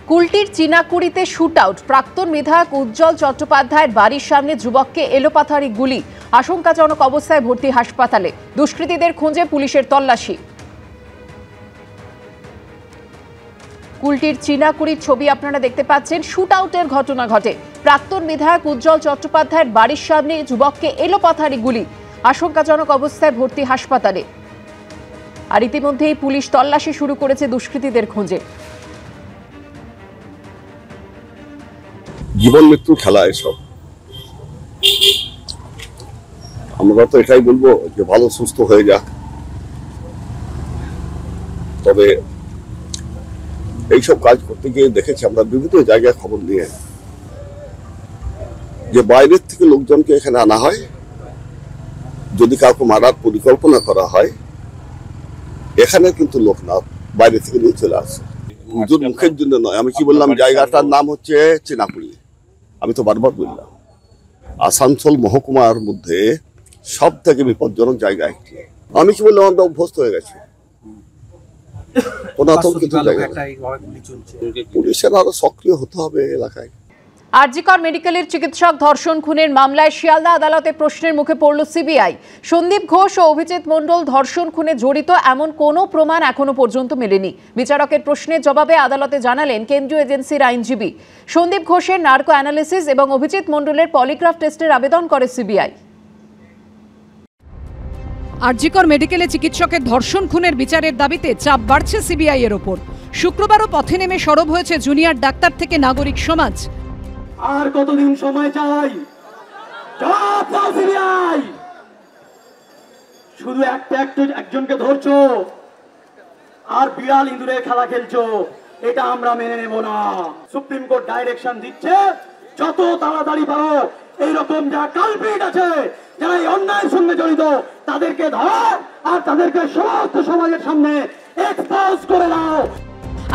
কুলটির চিনাকুড়িতে shoot out. প্রাক্তন বিধায়ক উজ্জ্বল চট্টোপাধ্যায়ের বাড়ির সামনে যুবককে এলোপাথারি গুলি, আশঙ্কাজনক অবস্থায় ভর্তি হাসপাতালে। দুষ্কৃতীদের খুঁজে পুলিশের তল্লাশি। কুলটির চিনাকুড়ির ছবি আপনারা দেখতে পাচ্ছেন। শুট আউটের ঘটনা ঘটে। প্রাক্তন বিধায়ক উজ্জ্বল চট্টোপাধ্যায়ের বাড়ির সামনে যুবককে এলোপাথারি গুলি, আশঙ্কাজনক অবস্থায় ভর্তি হাসপাতালে। আর ইতিমধ্যেই পুলিশ তল্লাশি শুরু করেছে দুষ্কৃতীদের খোঁজে। জীবন মৃত্যু খেলা এসব। আমরা তো এটাই বলবো যে ভালো সুস্থ হয়ে যাক। তবে এইসব কাজ করতে গিয়ে দেখেছি আমরা বিভিন্ন জায়গায় খবর নিয়ে যে বাইরের থেকে লোকজনকে এখানে আনা হয়, যদি কাউকে মারার পরিকল্পনা করা হয় এখানে কিন্তু লোক না বাইরে থেকে নিয়ে চলে আসে। হুজুর মুখের জন্য নয়, আমি কি বললাম, জায়গাটার নাম হচ্ছে চিনাকুড়ি। আমি তো বারবার বললাম আসানসোল মহকুমার মধ্যে সব থেকে বিপজ্জনক জায়গা একটি। আমি কি বললাম, আমরা অভ্যস্ত হয়ে গেছি। পুলিশের আরো সক্রিয় হতে হবে এলাকায়। আরজিকর মেডিকেলের চিকিৎসক ধর্ষণ খুনের মামলায় শিয়ালদা আদালতে প্রশ্নের মুখে পড়ল সিবিআই। সন্দীপ ঘোষ ও অভিজিৎ মণ্ডল ধর্ষণ খুনে জড়িত এমন কোনো প্রমাণ এখনো পর্যন্ত মেলেনি। বিচারকের প্রশ্নের জবাবে আদালতে জানালেন কেন্দ্রীয় এজেন্সির আইনজীবী। সন্দীপ ঘোষের নার্কো অ্যানালিসিস এবং অভিজিৎ মণ্ডলের পলিগ্রাফ টেস্টের আবেদন করে সিবিআই। আরজিকর মেডিকেলে চিকিৎসকের ধর্ষণ খুনের বিচারের দাবিতে চাপ বাড়ছে সিবিআই এর ওপর। শুক্রবারও পথে নেমে সরব হয়েছে জুনিয়র ডাক্তার থেকে নাগরিক সমাজ। আর কতদিন সময় চাই? শুধু একজনকে ধরছো আর বিড়াল ইঁদুরের খেলা খেলছো, এটা আমরা মেনে নেব না। সুপ্রিম কোর্ট ডাইরেকশন দিচ্ছে যত তাড়াতাড়ি পারো এইরকম যা কালপিট আছে, যারা এই অন্যায়ের সঙ্গে জড়িত, তাদেরকে ধরো আর তাদেরকে সমস্ত সমাজের সামনে এক্সপোজ করে দাও।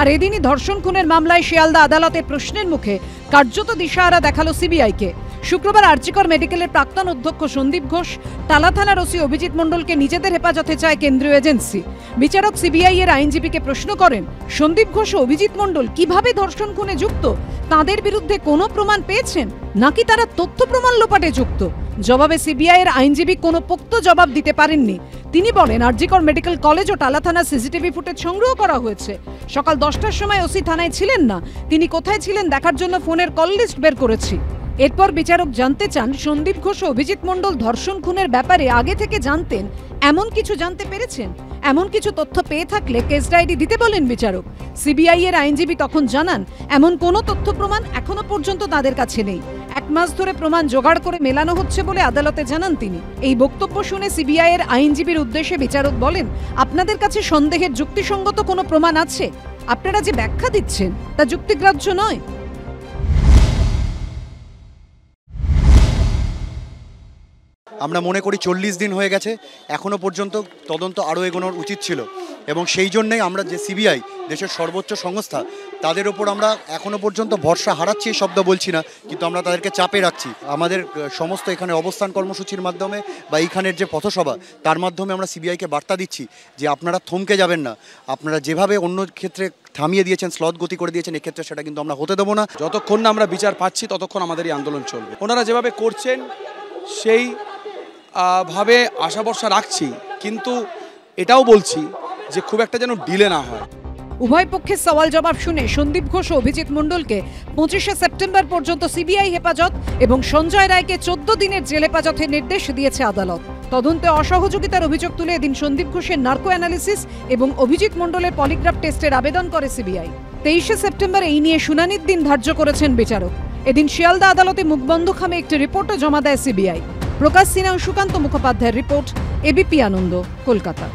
আর এদিনই ধর্ষণ খুনের মামলায় শিয়ালদা আদালতে প্রশ্নের মুখে কার্যত দিশাহারা দেখালো সিবিআইকে। শুক্রবার আরজিকর মেডিকেলের প্রাক্তন অধ্যক্ষ সন্দীপ ঘোষ, টালা থানার ওসি অভিজিৎ মণ্ডলকে নিজেদের হেফাজতে চায় কেন্দ্রীয় এজেন্সি। বিচারক সিবিআই এর আইনজীবীকে প্রশ্ন করেন, সন্দীপ ঘোষ ও অভিজিৎ মণ্ডল কিভাবে ধর্ষণ খুনে যুক্ত? তাদের বিরুদ্ধে কোনো প্রমাণ পেয়েছেন নাকি তারা তথ্য প্রমাণ লোপাটে যুক্ত? জবাবে সিবিআই এর আইনজীবী কোনো পোক্ত জবাব দিতে পারেননি। তিনি বলেন, আরজিকর মেডিকেল কলেজ ও টালা থানার সিসিটিভি ফুটেজ সংগ্রহ করা হয়েছে। সকাল 10টার সময় ওসি থানায় ছিলেন না। তিনি কোথায় ছিলেন দেখার জন্য ফোনের কল লিস্ট বের করেছি। এরপর বিচারক জানতে চান, সন্দীপ ঘোষ ও অভিজিৎ মণ্ডল ধর্ষণ খুনের ব্যাপারে আগে থেকে জানতেন, এমন কিছু জানতে পেরেছেন? এমন কিছু তথ্য পেয়ে থাকলে কেস ডায়েরি দিতে বলেন বিচারক। সিবিআই এর আইনজীবী তখন জানান, এমন কোনো তথ্য প্রমাণ এখনো পর্যন্ত তাদের কাছে নেই। 1 মাস ধরে প্রমাণ জোগাড় করে মেলানো হচ্ছে বলে আদালতে জানান তিনি। এই বক্তব্য শুনে সিবিআই এর আইনজীবীর উদ্দেশ্যে বিচারক বলেন, আপনাদের কাছে সন্দেহের যুক্তিসঙ্গত কোনো প্রমাণ আছে? আপনারা যে ব্যাখ্যা দিচ্ছেন তা যুক্তিগ্রাহ্য নয়। আমরা মনে করি 40 দিন হয়ে গেছে, এখনও পর্যন্ত তদন্ত আরও এগোনোর উচিত ছিল এবং সেই জন্যই আমরা যে সিবিআই দেশের সর্বোচ্চ সংস্থা, তাদের ওপর আমরা এখনও পর্যন্ত ভরসা হারাচ্ছি এই শব্দ বলছি না, কিন্তু আমরা তাদেরকে চাপে রাখছি। আমাদের সমস্ত এখানে অবস্থান কর্মসূচির মাধ্যমে বা এইখানের যে পথসভা, তার মাধ্যমে আমরা সিবিআইকে বার্তা দিচ্ছি যে আপনারা থমকে যাবেন না। আপনারা যেভাবে অন্য ক্ষেত্রে থামিয়ে দিয়েছেন, স্লথ গতি করে দিয়েছেন, এক্ষেত্রে সেটা কিন্তু আমরা হতে দেবো না। যতক্ষণ না আমরা বিচার পাচ্ছি ততক্ষণ আমাদের এই আন্দোলন চলবে। ওনারা যেভাবে করছেন সেই ভাবে আশা ভরসা রাখছি, কিন্তু এটাও বলছি যে খুব একটা যেন ডিলে না হয়। উভয় পক্ষের সওয়াল জবাব শুনে সন্দীপ ঘোষ ও অভিজিৎ মণ্ডলকে 25শে সেপ্টেম্বর পর্যন্ত সিবিআই হেফাজত এবং সঞ্জয় রায়কে 14 দিনের জেল হেফাজতের নির্দেশ দিয়েছে আদালত। তদন্তে অসহযোগিতার অভিযোগ তুলে এদিন সন্দীপ ঘোষের নার্কো অ্যানালিসিস এবং অভিজিৎ মণ্ডলের পলিগ্রাফ টেস্টের আবেদন করে সিবিআই। 23শে সেপ্টেম্বর এই নিয়ে শুনানির দিন ধার্য করেছেন বিচারক। এদিন শিয়ালদা আদালতে মুখবন্ধখামে একটি রিপোর্টও জমা দেয় সিবিআই। প্রকাশ সিনহা, সুকান্ত মুখোপাধ্যায়ের রিপোর্ট, এবিপি আনন্দ, কলকাতা।